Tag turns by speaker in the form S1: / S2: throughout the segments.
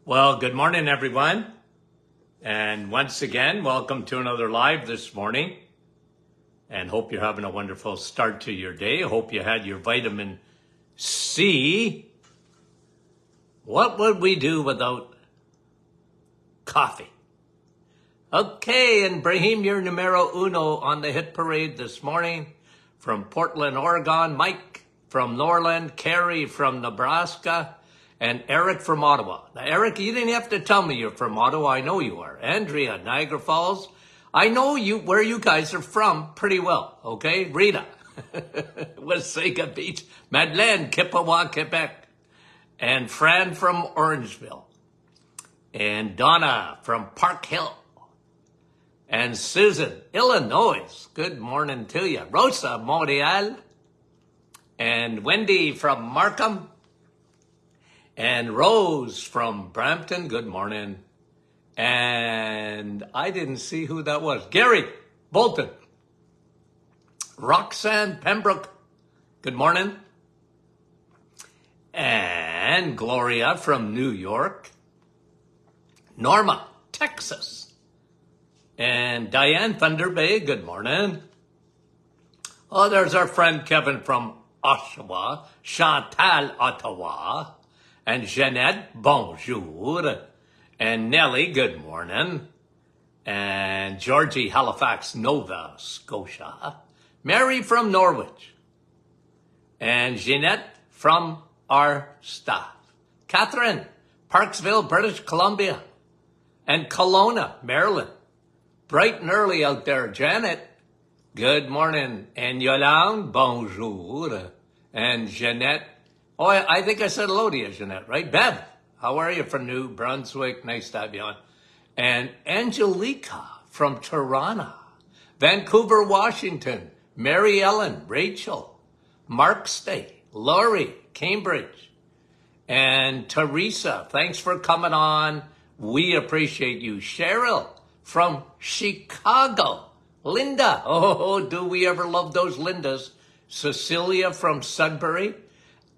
S1: Well, good morning, everyone. And once again, welcome to another live this morning. And hope you're having a wonderful start to your day. Hope you had your vitamin C. What would we do without coffee? Okay, and Brahim, you're numero uno on the hit parade this morning. From Portland, Oregon, Mike from Norland, Carrie from Nebraska, and Eric from Ottawa. Now, Eric, you didn't have to tell me you're from Ottawa. I know you are. Andrea, Niagara Falls. I know you where you guys are from pretty well, okay? Rita, Wasaga Beach. Madeleine, Kippawa, Quebec. And Fran from Orangeville. And Donna from Park Hill. And Susan, Illinois. Good morning to you. Rosa, Montreal. And Wendy from Markham. And Rose from Brampton, good morning. And I didn't see who that was. Gary Bolton. Roxanne Pembroke, good morning. And Gloria from New York. Norma, Texas. And Diane Thunder Bay, good morning. Oh, there's our friend Kevin from Oshawa. Chantal, Ottawa. And Jeanette, bonjour. And Nellie, good morning. And Georgie, Halifax, Nova Scotia. Mary from Norwich. And Jeanette from our staff. Catherine, Parksville, British Columbia. And Kelowna, Maryland. Bright and early out there. Janet, good morning. And Yolande, bonjour. And Jeanette, oh, I think I said hello to you, Jeanette, right? Bev, how are you from New Brunswick? Nice to have you on. And Angelica from Toronto. Vancouver, Washington. Mary Ellen, Rachel. Mark Stay, Laurie, Cambridge. And Teresa, thanks for coming on. We appreciate you. Cheryl from Chicago. Linda, oh, do we ever love those Lindas. Cecilia from Sudbury.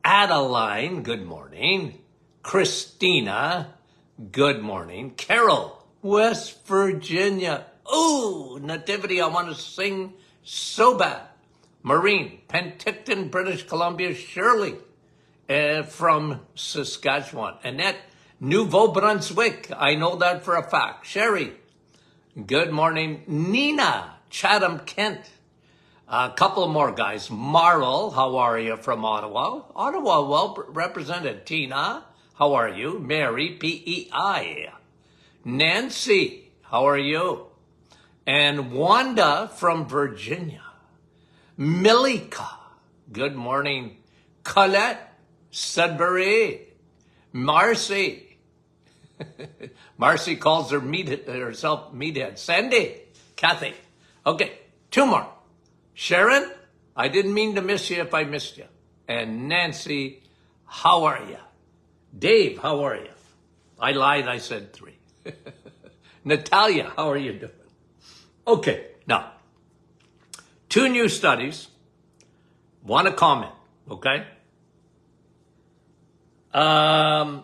S1: Adeline, good morning. Christina, good morning. Carol, West Virginia. Ooh, Nativity, I want to sing so bad. Maureen, Penticton, British Columbia. Shirley, from Saskatchewan. Annette, Nouveau-Brunswick. I know that for a fact. Sherry, good morning. Nina, Chatham, Kent. A couple more guys. Marl, how are you from Ottawa? Ottawa, well represented. Tina, how are you? Mary, P-E-I. Nancy, how are you? And Wanda from Virginia. Milika, good morning. Colette, Sudbury. Marcy. Marcy calls herself meathead. Sandy, Kathy. Okay, two more. Sharon, I didn't mean to miss you if I missed you. And Nancy, how are you? Dave, how are you? I lied, I said 3. Natalia, how are you doing? Okay, now, 2 new studies. Want to comment, okay?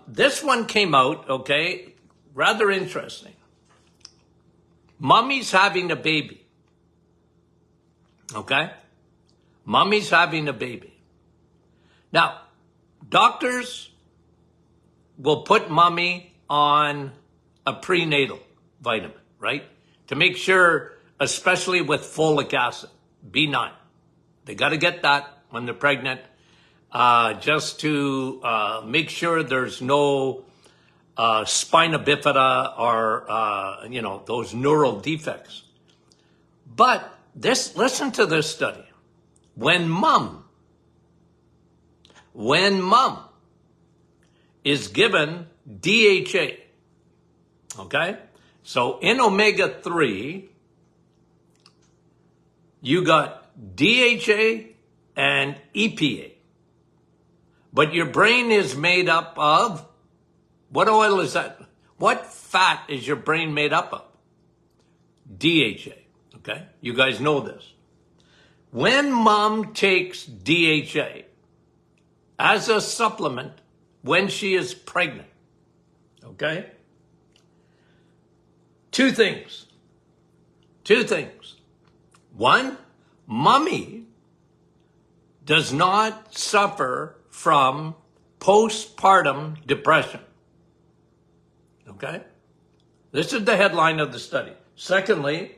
S1: This one came out, okay, rather interesting. Mommy's having a baby. Okay? Mommy's having a baby. Now, doctors will put mommy on a prenatal vitamin, right? To make sure, especially with folic acid, B9. They got to get that when they're pregnant, just to make sure there's no spina bifida or, those neural defects. But listen to this study. When mom is given DHA, okay? So in omega-3, you got DHA and EPA. But your brain is made up of, what oil is that? What fat is your brain made up of? DHA. Okay, you guys know this. When mom takes DHA as a supplement when she is pregnant, Okay? Two things. Two things. One, mommy does not suffer from postpartum depression. Okay? This is the headline of the study. Secondly,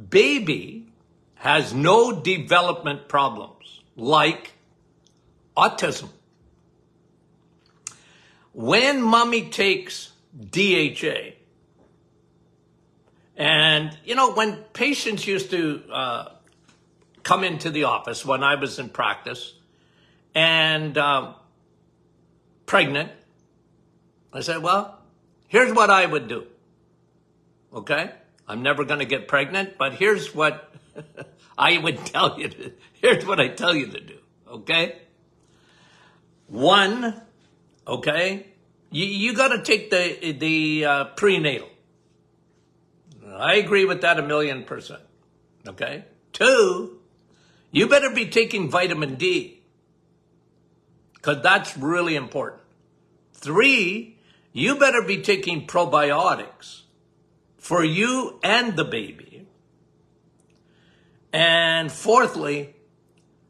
S1: baby has no development problems like autism. When mommy takes DHA, and when patients used to come into the office when I was in practice and pregnant, I said, well, here's what I would do. Okay? I'm never going to get pregnant, but here's what I would tell you to, here's what I tell you to do. Okay? One, okay, you got to take the prenatal. I agree with that 1,000,000%. Okay? Two, you better be taking vitamin D because that's really important. Three, you better be taking probiotics for you and the baby. And fourthly,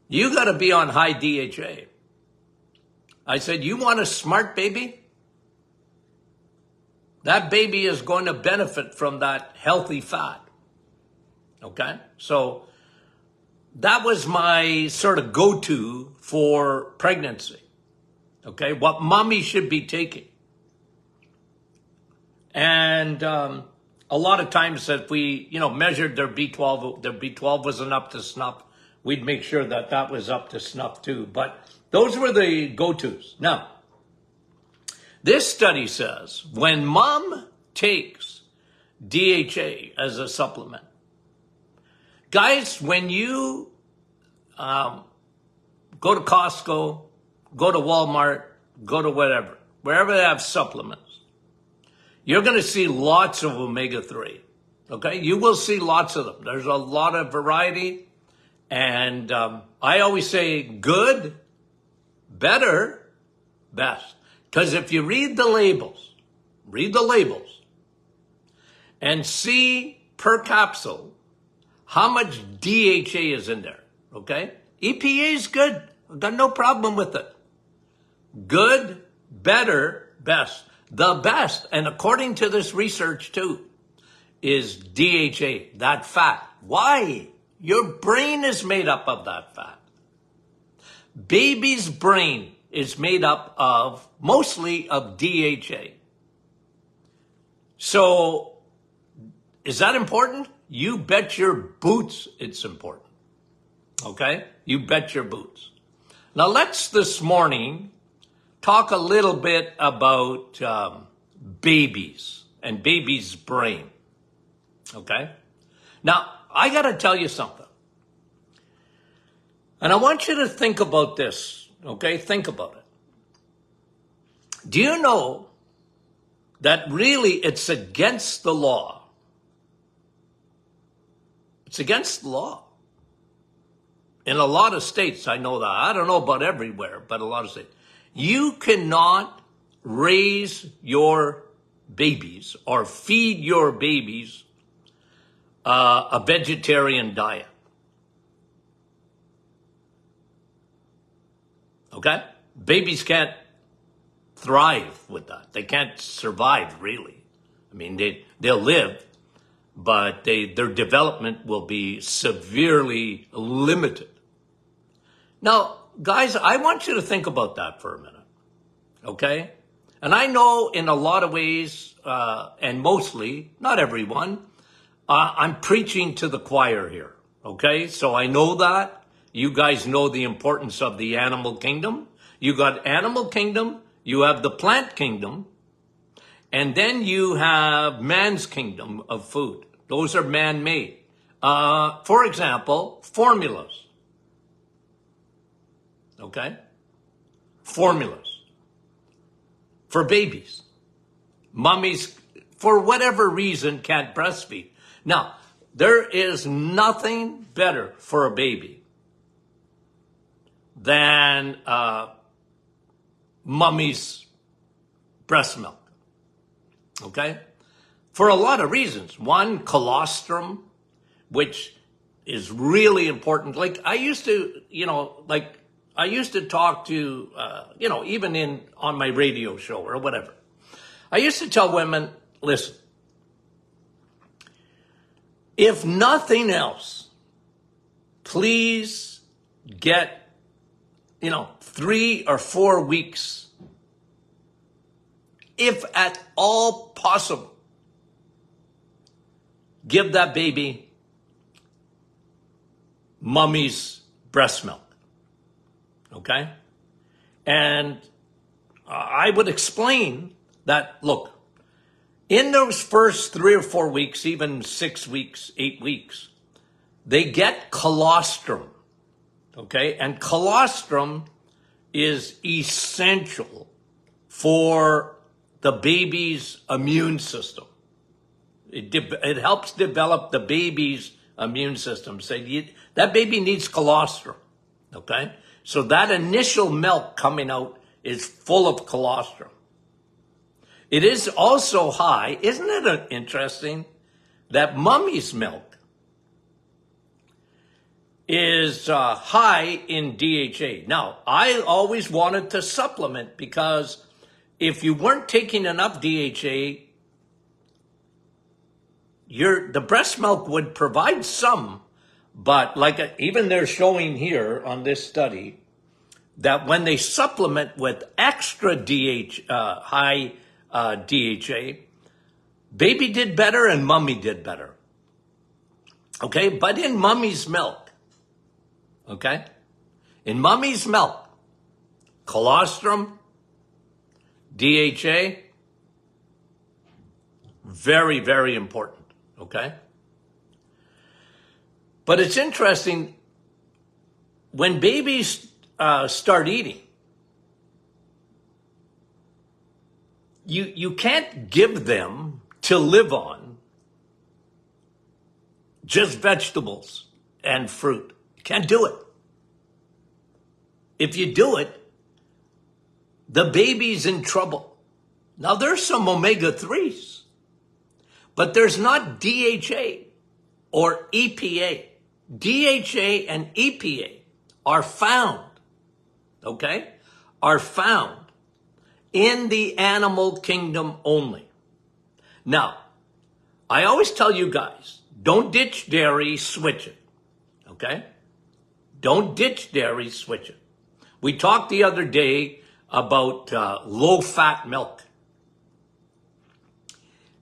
S1: you got to be on high DHA. I said, you want a smart baby? That baby is going to benefit from that healthy fat. Okay? So that was my sort of go-to for pregnancy. Okay? What mommy should be taking. And a lot of times if we, measured their B12 wasn't up to snuff, we'd make sure that that was up to snuff too. But those were the go-tos. Now, this study says when mom takes DHA as a supplement, guys, when you go to Costco, go to Walmart, go to wherever they have supplements, you're going to see lots of omega-3. Okay? You will see lots of them. There's a lot of variety. And I always say good, better, best. Because if you read the labels and see per capsule how much DHA is in there, okay? EPA is good. I've got no problem with it. Good, better, best. The best, and according to this research too, is DHA, that fat. Why? Your brain is made up of that fat. Baby's brain is made up of mostly of DHA. So, is that important? You bet your boots it's important. Okay? You bet your boots. Now let's this morning talk a little bit about babies and baby's brain. Okay? Now, I got to tell you something. And I want you to think about this. Okay, think about it. Do you know that really it's against the law? It's against the law. In a lot of states, I know that. I don't know about everywhere, but a lot of states. You cannot raise your babies or feed your babies a vegetarian diet. Okay? Babies can't thrive with that. They can't survive, really. I mean, they'll live, but their development will be severely limited. Now, guys, I want you to think about that for a minute. Okay? And I know in a lot of ways, and mostly, not everyone, I'm preaching to the choir here. Okay? So I know that. You guys know the importance of the animal kingdom. You got animal kingdom, you have the plant kingdom, and then you have man's kingdom of food. Those are man-made. For example, formulas. Okay? Formulas. For babies. Mummies, for whatever reason, can't breastfeed. Now, there is nothing better for a baby than mummy's breast milk. okay? For a lot of reasons. One, colostrum, which is really important. Like I used to, I used to talk to, even on my radio show or whatever. I used to tell women, listen, if nothing else, please get, 3 or 4 weeks, if at all possible. Give that baby mommy's breast milk, okay? And I would explain that, look, in those first 3 or 4 weeks, even 6 weeks, 8 weeks, they get colostrum, okay? And colostrum is essential for the baby's immune system. It helps develop the baby's immune system. So that baby needs colostrum, okay? So that initial milk coming out is full of colostrum. It is also high, isn't it interesting, that mummy's milk is high in DHA. Now, I always wanted to supplement because if you weren't taking enough DHA, the breast milk would provide some, but even they're showing here on this study that when they supplement with extra high DHA, baby did better and mummy did better. Okay, but in mummy's milk, okay, in mummy's milk, colostrum, DHA, very, very important. Okay? But it's interesting, when babies start eating, you can't give them to live on just vegetables and fruit. You can't do it. If you do it, the baby's in trouble. Now, there's some omega-3s. But there's not DHA or EPA. DHA and EPA are found, okay, are found in the animal kingdom only. Now, I always tell you guys, don't ditch dairy, switch it, okay? Don't ditch dairy, switch it. We talked the other day about low-fat milk.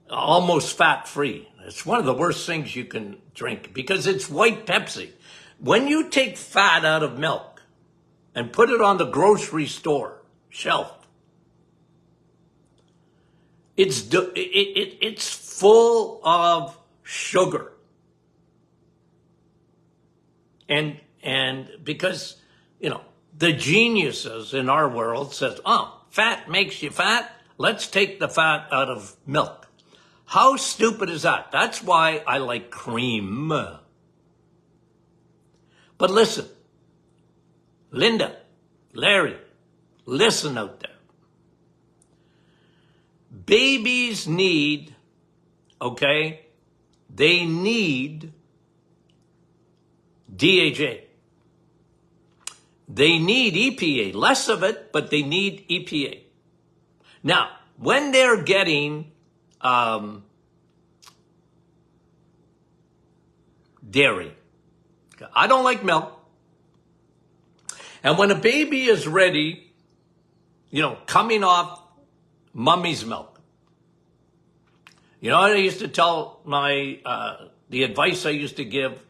S1: Almost fat-free. It's one of the worst things you can drink because it's white Pepsi. When you take fat out of milk and put it on the grocery store shelf, it's full of sugar. And because, the geniuses in our world says, fat makes you fat. Let's take the fat out of milk. How stupid is that? That's why I like cream. But listen, Linda, Larry, listen out there. Babies need, okay, they need DHA. They need EPA, less of it, but they need EPA. Now, when they're getting dairy. I don't like milk. And when a baby is ready, coming off mummy's milk, I used to tell the advice I used to give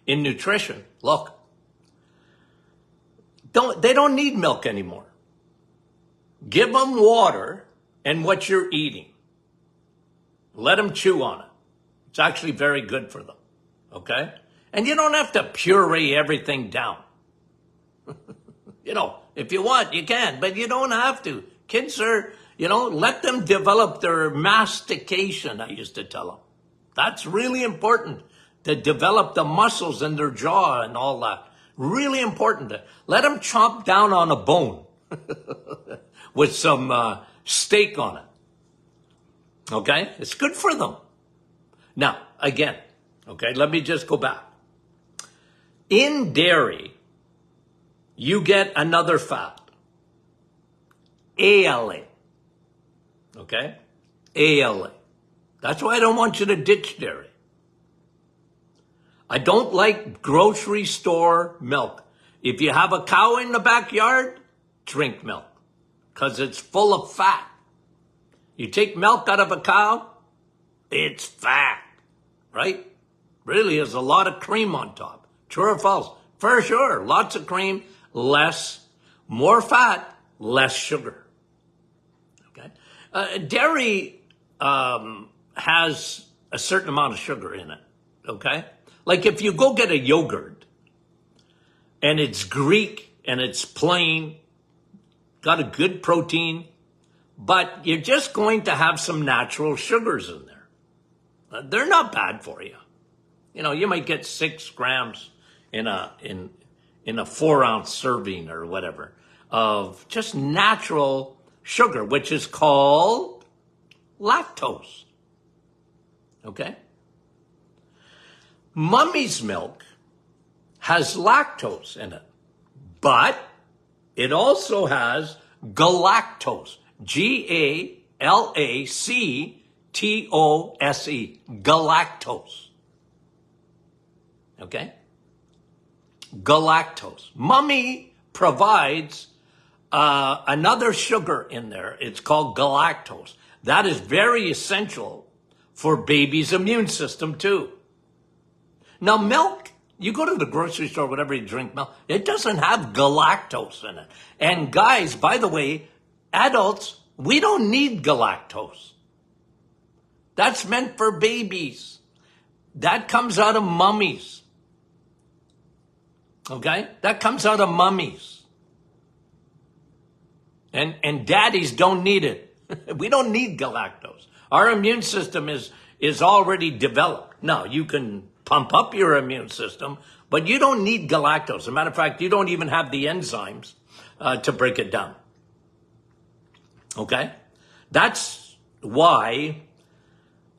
S1: in nutrition, look, they don't need milk anymore. Give them water and what you're eating. Let them chew on it. It's actually very good for them, okay? And you don't have to puree everything down. If you want, you can, but you don't have to. Kids are, let them develop their mastication, I used to tell them. That's really important, to develop the muscles in their jaw and all that. Really important. Let them chomp down on a bone with some steak on it. Okay? It's good for them. Now, again, okay, let me just go back. In dairy, you get another fat, ALA. Okay? ALA. That's why I don't want you to ditch dairy. I don't like grocery store milk. If you have a cow in the backyard, drink milk because it's full of fat. You take milk out of a cow, it's fat, right? Really is a lot of cream on top. True or false? For sure. Lots of cream, more fat, less sugar. Okay. Dairy has a certain amount of sugar in it. Okay. Like if you go get a yogurt and it's Greek and it's plain, got a good protein, but you're just going to have some natural sugars in there. They're not bad for you. You know, you might get 6 grams in a 4-ounce serving or whatever of just natural sugar, which is called lactose. Okay? Mummy's milk has lactose in it, but it also has galactose, Galactose, galactose. Okay? Galactose. Mummy provides another sugar in there. It's called galactose. That is very essential for baby's immune system too. Now milk, you go to the grocery store, whatever you drink milk, it doesn't have galactose in it. And guys, by the way, adults, we don't need galactose. That's meant for babies. That comes out of mummies. Okay? That comes out of mummies. And daddies don't need it. We don't need galactose. Our immune system is already developed. Now, you can pump up your immune system, but you don't need galactose. As a matter of fact, you don't even have the enzymes to break it down. Okay? That's why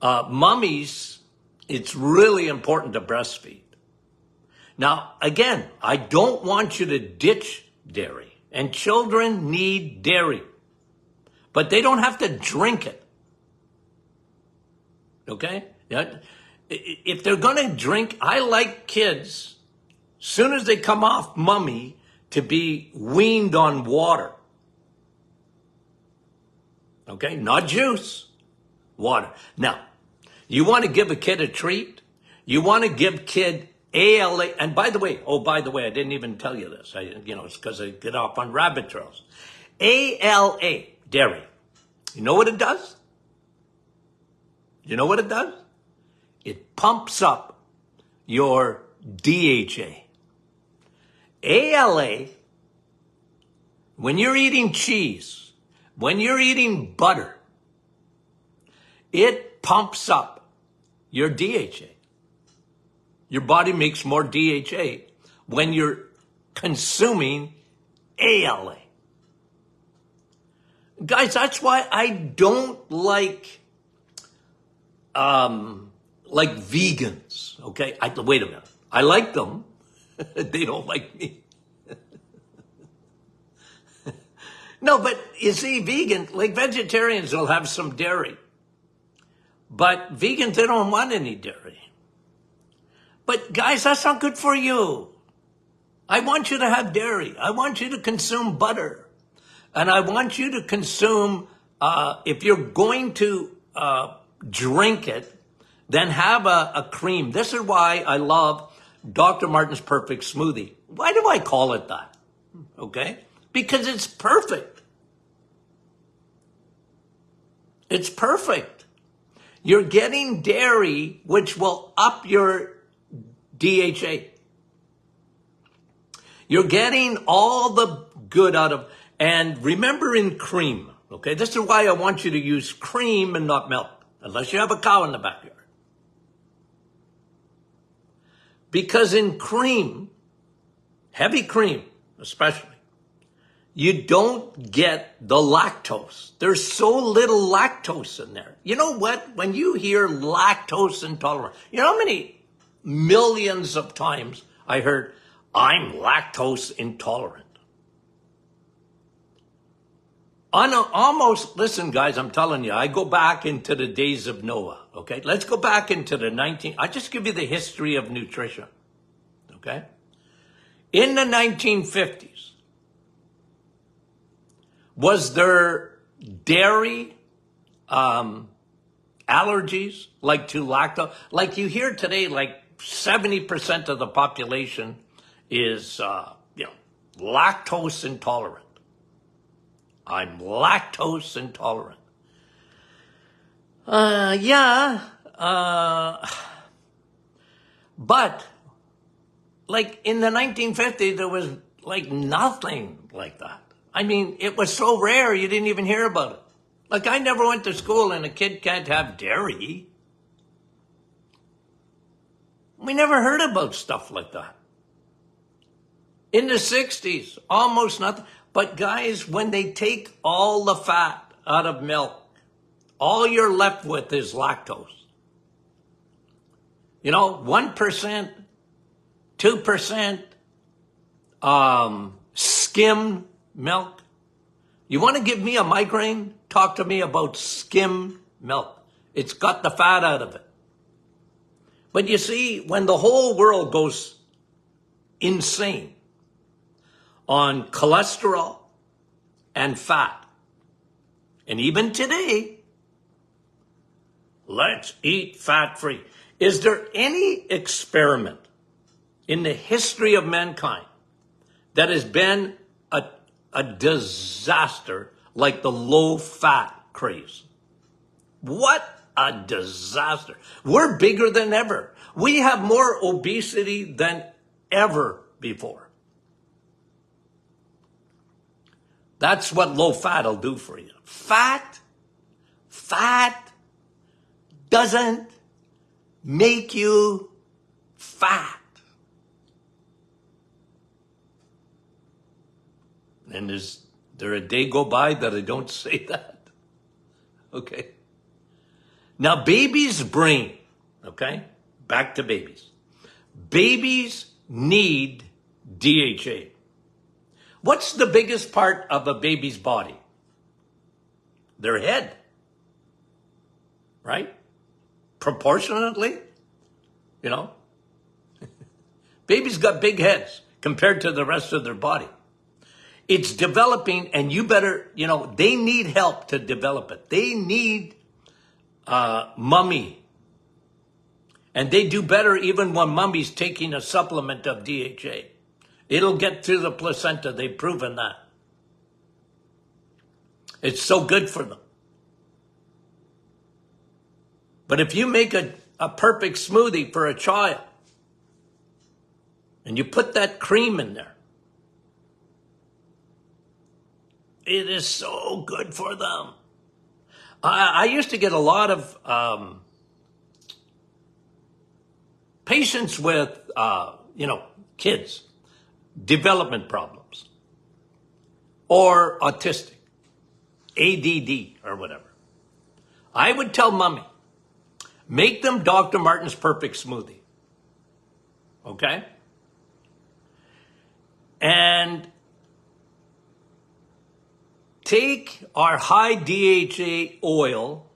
S1: mummies, it's really important to breastfeed. Now, again, I don't want you to ditch dairy. And children need dairy. But they don't have to drink it. Okay? If they're going to drink, I like kids, soon as they come off mummy, to be weaned on water. Okay? Not juice. Water. Now, you want to give a kid a treat? You want to give kid ALA, and by the way, I didn't even tell you this. It's because I get off on rabbit trails. ALA, dairy. You know what it does? You know what it does? It pumps up your DHA. ALA, when you're eating cheese, when you're eating butter, it pumps up your DHA. Your body makes more DHA when you're consuming ALA. Guys, that's why I don't like vegans, okay? Wait a minute. I like them. They don't like me. No, but you see, vegetarians will have some dairy. But vegans, they don't want any dairy. But guys, that's not good for you. I want you to have dairy. I want you to consume butter. And I want you to consume, if you're going to drink it, then have a cream. This is why I love Dr. Martin's Perfect Smoothie. Why do I call it that? Okay? Because it's perfect. It's perfect. You're getting dairy, which will up your DHA. You're getting all the good out of, and remember in cream, okay? This is why I want you to use cream and not milk, unless you have a cow in the backyard. Because in cream, heavy cream especially, you don't get the lactose. There's so little lactose in there. You know what? When you hear lactose intolerant, you know how many millions of times I heard, I'm lactose intolerant. Listen, guys, I'm telling you, I go back into the days of Noah, okay? Let's go back into I just give you the history of nutrition, okay? In the 1950s, was there dairy allergies like to lactose? Like you hear today, like 70% of the population is, lactose intolerant. I'm lactose intolerant. But like in the 1950s, there was like nothing like that. I mean, it was so rare, you didn't even hear about it. Like I never went to school and a kid can't have dairy. We never heard about stuff like that. In the 60s, almost nothing. But guys, when they take all the fat out of milk, all you're left with is lactose. 1%, 2%, skim milk. You want to give me a migraine? Talk to me about skim milk. It's got the fat out of it. But you see, when the whole world goes insane on cholesterol and fat, and even today, let's eat fat-free. Is there any experiment in the history of mankind that has been a disaster like the low-fat craze? What a disaster. We're bigger than ever. We have more obesity than ever before. That's what low-fat will do for you. Fat doesn't make you fat. And is there a day go by that I don't say that? Okay. Now, baby's brain, okay? Back to babies. Babies need DHA. What's the biggest part of a baby's body? Their head. Right? Proportionately, Babies got big heads compared to the rest of their body. It's developing, and you better, they need help to develop it. They need mommy. And they do better even when mommy's taking a supplement of DHA. It'll get through the placenta. They've proven that. It's so good for them. But if you make a perfect smoothie for a child and you put that cream in there, it is so good for them. I used to get a lot of patients with, kids, development problems, or autistic, ADD, or whatever. I would tell mommy, make them Dr. Martin's perfect smoothie. Okay? And take our high DHA oil,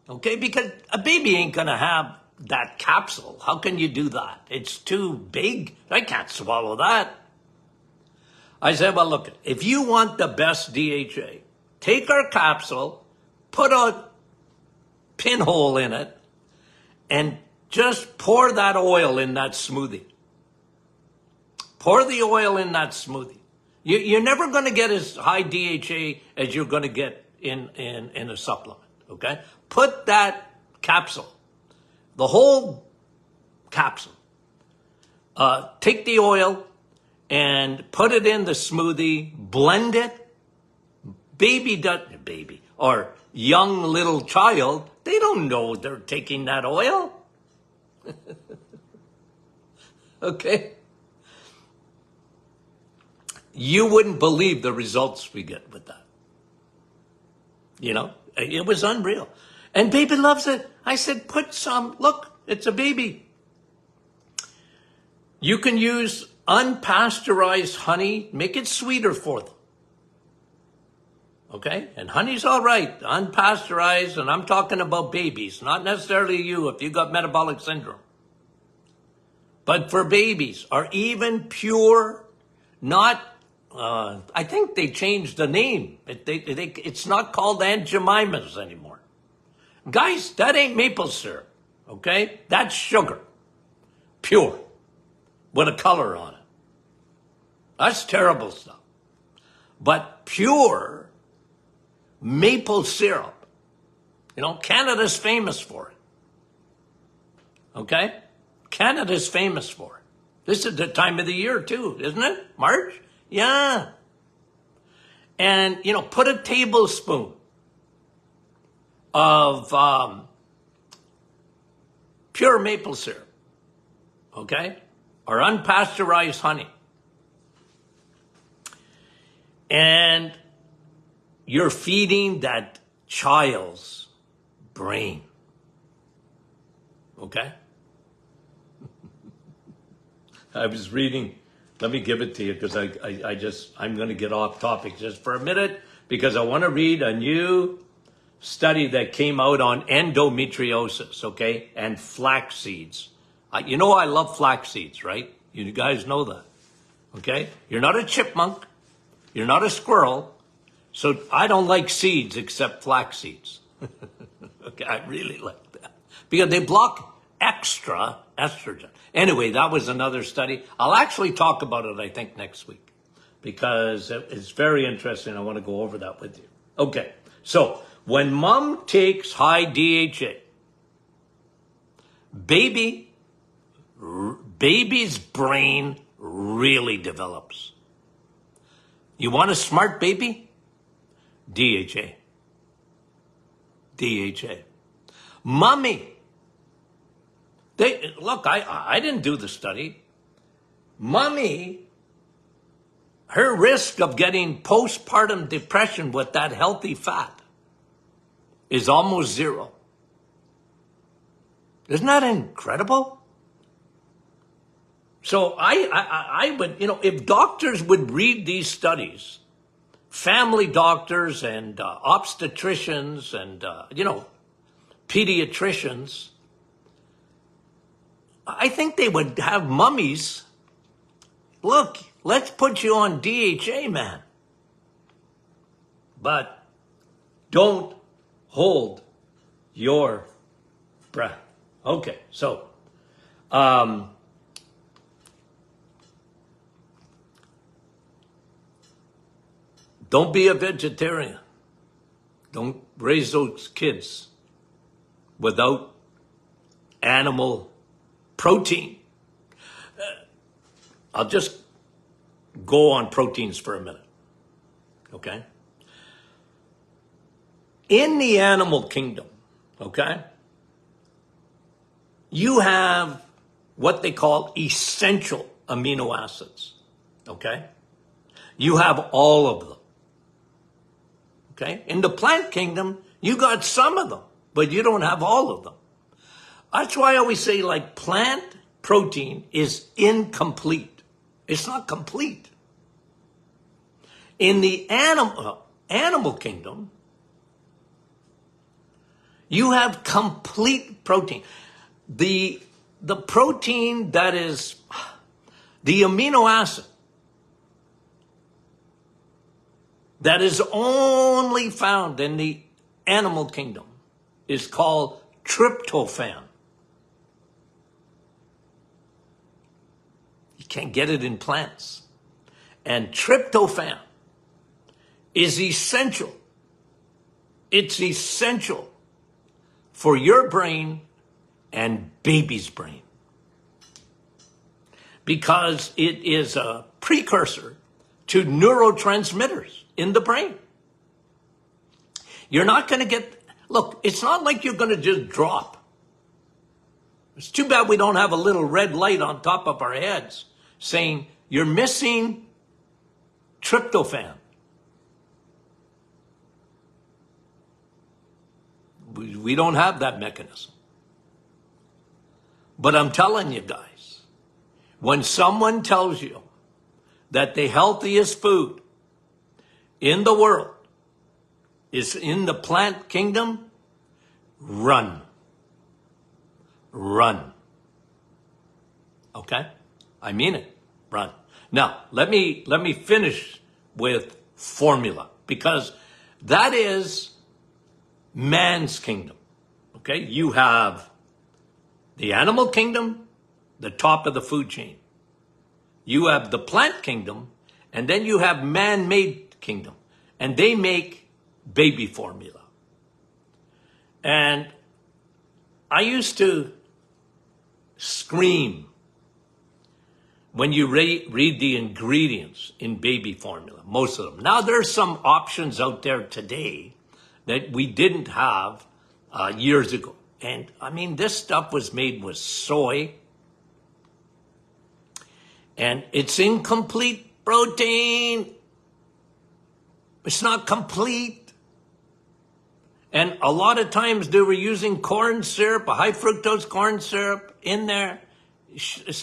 S1: okay? Because a baby ain't going to have that capsule. How can you do that? It's too big. I can't swallow that. I said, well, look, if you want the best DHA, take our capsule, put a pinhole in it, and just pour that oil in that smoothie. Pour the oil in that smoothie. You're never going to get as high DHA as you're going to get in a supplement, okay? Put that capsule, the whole capsule, take the oil and put it in the smoothie, blend it. Baby or young little child, they don't know they're taking that oil. Okay? You wouldn't believe the results we get with that. You know, it was unreal. And baby loves it. I said, put some, look, it's a baby. You can use unpasteurized honey, make it sweeter for them. Okay? And honey's all right, unpasteurized, and I'm talking about babies, not necessarily you if you got metabolic syndrome. But for babies, or even pure, not, I think they changed the name. It's not called Aunt Jemima's anymore. Guys, that ain't maple syrup, okay? That's sugar, pure, with a color on it. That's terrible stuff. But pure maple syrup, you know, Canada's famous for it, okay? Canada's famous for it. This is the time of the year too, isn't it? March? Yeah. And, you know, put a tablespoon of pure maple syrup, okay? Or unpasteurized honey. And you're feeding that child's brain, okay? I was reading, let me give it to you because I'm going to get off topic just for a minute because I want to read a new study that came out on endometriosis, okay, and flax seeds. You know I love flax seeds, right? You guys know that, okay? You're not a chipmunk. You're not a squirrel. So I don't like seeds except flax seeds. Okay, I really like that because they block extra estrogen. Anyway, that was another study. I'll actually talk about it, I think, next week because it's very interesting. I want to go over that with you. Okay, so when mom takes high DHA, baby's brain really develops. You want a smart baby? DHA. DHA. Mommy. Look, I didn't do the study. Mommy, her risk of getting postpartum depression with that healthy fat is almost zero. Isn't that incredible? So I would, you know, if doctors would read these studies, family doctors and obstetricians and, you know, pediatricians, I think they would have mummies. Look, let's put you on DHA, man. But don't hold your breath. Okay, so, don't be a vegetarian. Don't raise those kids without animal protein. I'll just go on proteins for a minute, okay? In the animal kingdom, okay, you have what they call essential amino acids, okay? You have all of them, okay? In the plant kingdom, you got some of them, but you don't have all of them. That's why I always say, like, plant protein is incomplete. It's not complete. In the animal kingdom, you have complete protein. The protein that is the amino acid that is only found in the animal kingdom is called tryptophan. You can't get it in plants. And tryptophan is essential. It's essential for your brain and baby's brain because it is a precursor to neurotransmitters in the brain. You're not going to get, look, it's not like you're going to just drop. It's too bad we don't have a little red light on top of our heads saying you're missing tryptophan. We don't have that mechanism. But I'm telling you guys, when someone tells you that the healthiest food in the world is in the plant kingdom, run. Run. Okay? I mean it. Run. Now, let me finish with formula, because that is man's kingdom. Okay? You have the animal kingdom, the top of the food chain. You have the plant kingdom, and then you have man-made kingdom. And they make baby formula. And I used to scream when you read the ingredients in baby formula, most of them. Now, there's some options out there today that we didn't have years ago. And I mean, this stuff was made with soy, and it's incomplete protein. It's not complete. And a lot of times they were using corn syrup, a high fructose corn syrup in there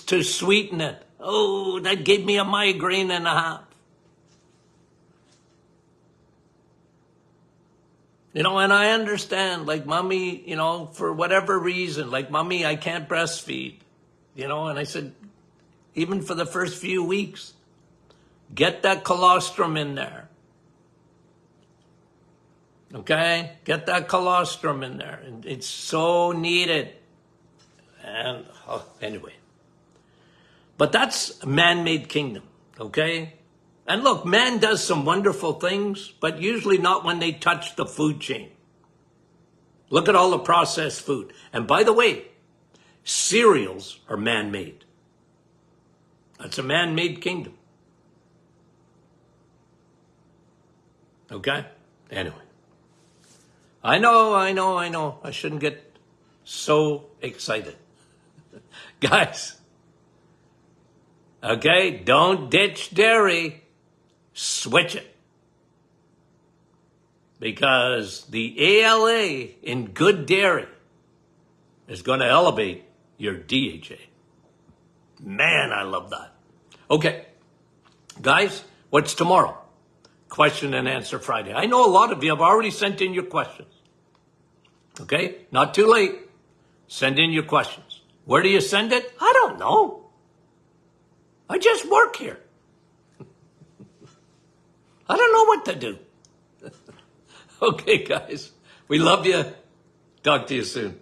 S1: to sweeten it. Oh, that gave me a migraine and a half. You know, and I understand, like, mommy, you know, for whatever reason, like, mommy, I can't breastfeed, you know, and I said, even for the first few weeks, get that colostrum in there. Okay? Get that colostrum in there. It's so needed. And anyway. But that's a man-made kingdom, okay? And look, man does some wonderful things, but usually not when they touch the food chain. Look at all the processed food. And by the way, cereals are man-made. That's a man-made kingdom. Okay? Anyway. I know. I shouldn't get so excited. Guys, okay, don't ditch dairy. Switch it. Because the ALA in good dairy is going to elevate your DHA. Man, I love that. Okay, guys, what's tomorrow? Question and answer Friday. I know a lot of you have already sent in your questions. Okay, not too late. Send in your questions. Where do you send it? I don't know. I just work here. I don't know what to do. Okay, guys, we love you. Talk to you soon.